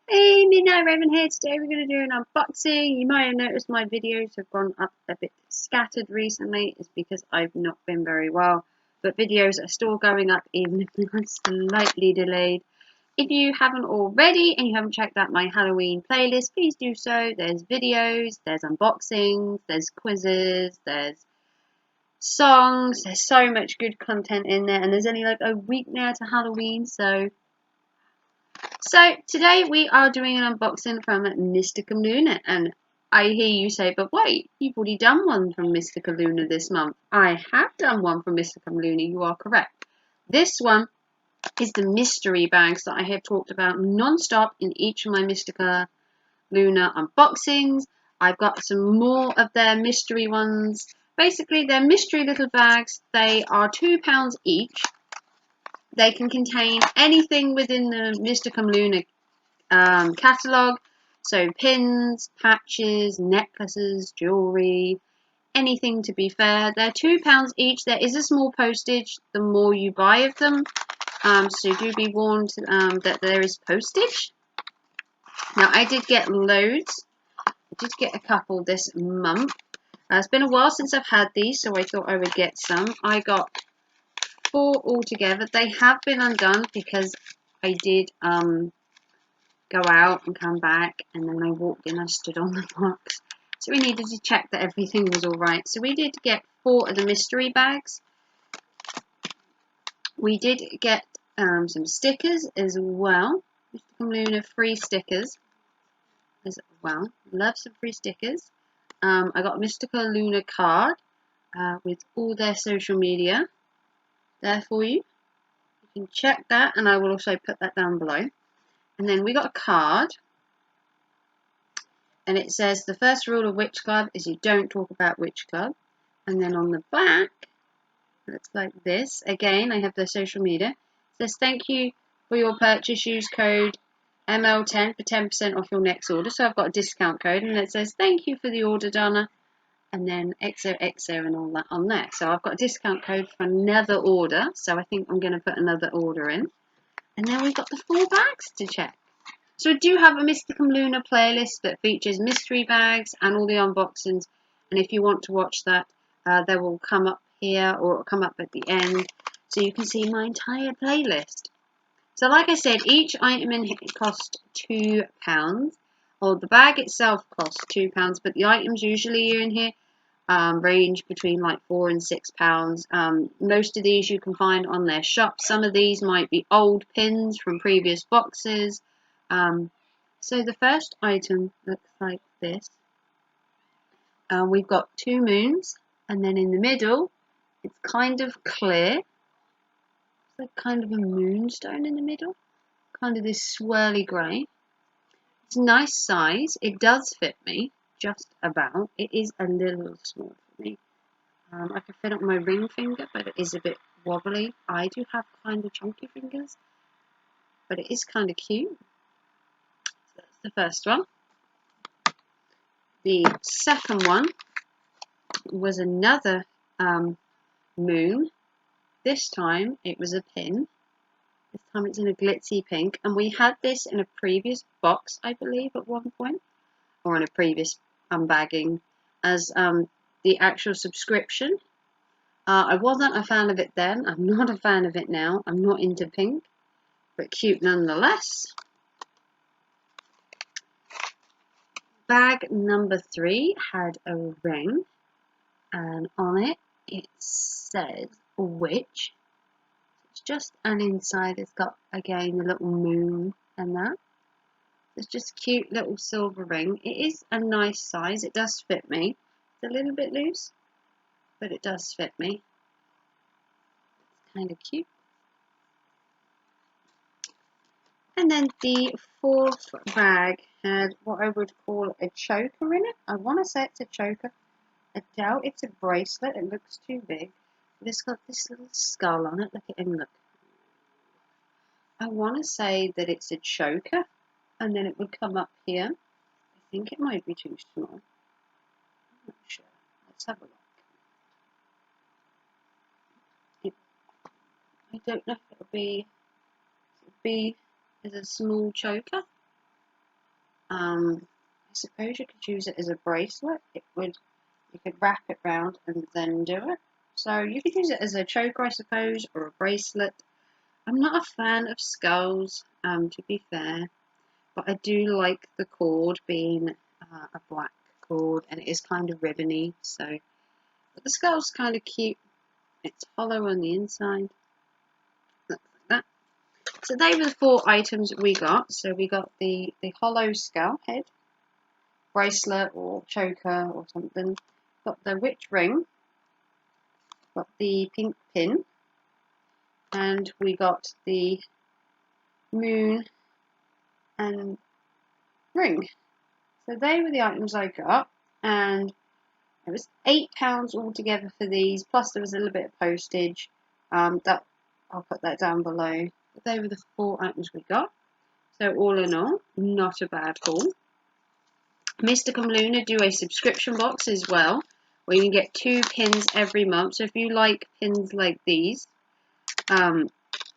Hey, Midnight Raven here. Today we're going to do an unboxing. You might have noticed my videos have gone up a bit scattered recently. It's because I've not been very well. But videos are still going up even if they're slightly delayed. If you haven't already and you haven't checked out my Halloween playlist, please do so. There's videos, there's unboxings, there's quizzes, there's songs. There's so much good content in there. And there's only like a week now to Halloween, so today we are doing an unboxing from Mysticum Luna, and I hear you say, but wait, you've already done one from Mysticum Luna this month. I have done one from Mysticum Luna, you are correct. This one is the mystery bags that I have talked about non-stop in each of my Mystica Luna unboxings. I've got some more of their mystery ones. Basically, they're mystery little bags. They are £2 each. They can contain anything within the Mysticum Luna catalogue, so pins, patches, necklaces, jewellery, anything to be fair. They're £2 each. There is a small postage the more you buy of them, so do be warned that there is postage. Now I did get loads. I did get a couple this month. It's been a while since I've had these, so I thought I would get some. I got 4 altogether. They have been undone because I did go out and come back, and then I walked in, I stood on the box, so we needed to check that everything was alright. So we did get 4 of the mystery bags. We did get some stickers as well, Mysticum Luna free stickers as well. Love some free stickers. I got a Mystica Luna card with all their social media there for you. You can check that, and I will also put that down below. And then we got a card, and it says the first rule of Witch Club is you don't talk about Witch Club. And then on the back, it looks like this. Again, I have the social media. It says thank you for your purchase. Use code ML10 for 10% off your next order. So I've got a discount code, and it says thank you for the order, Donna. And then XOXO and all that on there. So I've got a discount code for another order. So I think I'm going to put another order in. And then we've got the 4 bags to check. So I do have a Mysticum Luna playlist that features mystery bags and all the unboxings. And if you want to watch that, they will come up here, or it will come up at the end, so you can see my entire playlist. So like I said, each item in here cost £2. Or the bag itself costs £2, but the items usually in here range between like £4 and £6. Most of these you can find on their shop. Some of these might be old pins from previous boxes. So the first item looks like this. We've got 2 moons, and then in the middle it's kind of clear. It's like kind of a moonstone in the middle, kind of this swirly grey. It's a nice size. It does fit me just about. It is a little small for me. I can fit it on my ring finger, but it is a bit wobbly. I do have kind of chunky fingers, but it is kind of cute. So that's the first one. The second one was another moon. This time it was a pin. This time it's in a glitzy pink, and we had this in a previous box, I believe, at one point, or in a previous unbagging as the actual subscription. I wasn't a fan of it then. I'm not a fan of it now. I'm not into pink, but cute nonetheless. Bag number 3 had a ring, and on it it says witch. It's just an inside. It's got again the little moon and that. It's just a cute little silver ring. It is a nice size. It does fit me. It's a little bit loose, but it does fit me. It's kind of cute. And then the 4th bag had what I would call a choker in it. I want to say it's a choker. I doubt it's a bracelet. It looks too big. But it's got this little skull on it. Look at him, look. I want to say that it's a choker, and then it would come up here. I think it might be too small. I'm not sure. Let's have a look. I don't know if it'll be as a small choker. I suppose you could use it as a bracelet. You could wrap it round and then do it. So you could use it as a choker, I suppose, or a bracelet. I'm not a fan of skulls, to be fair, but I do like the cord being a black cord, and it is kind of ribbony. So, but the skull's kind of cute. It's hollow on the inside. Look like that. So they were the 4 items we got. So we got the hollow skull head, bracelet or choker or something. Got the witch ring. Got the pink pin. And we got the moon and ring. So they were the items I got. And it was £8 altogether for these. Plus there was a little bit of postage. That I'll put that down below. But they were the 4 items we got. So all in all, not a bad haul. Mysticum Luna do a subscription box as well, where you can get 2 pins every month. So if you like pins like these,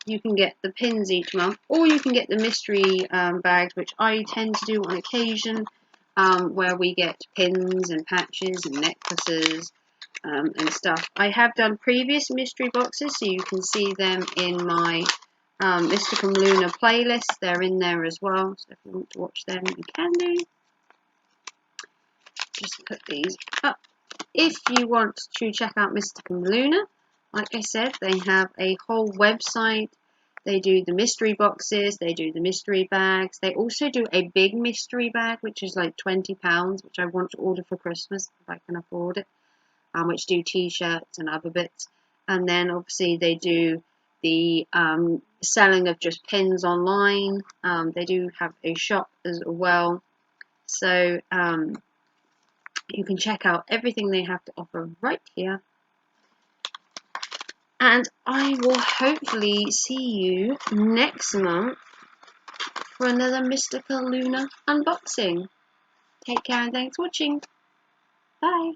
you can get the pins each month, or you can get the mystery bags, which I tend to do on occasion, where we get pins and patches and necklaces and stuff. I have done previous mystery boxes, so you can see them in my Mysticum Luna playlist. They're in there as well, so if you want to watch them, you can do. Just put these up. If you want to check out Mysticum Luna, like I said, they have a whole website. They do the mystery boxes, they do the mystery bags. They also do a big mystery bag, which is like £20, which I want to order for Christmas if I can afford it, which do t-shirts and other bits. And then obviously they do the selling of just pins online. They do have a shop as well. So you can check out everything they have to offer right here. And I will hopefully see you next month for another Mysticum Luna unboxing. Take care and thanks for watching. Bye.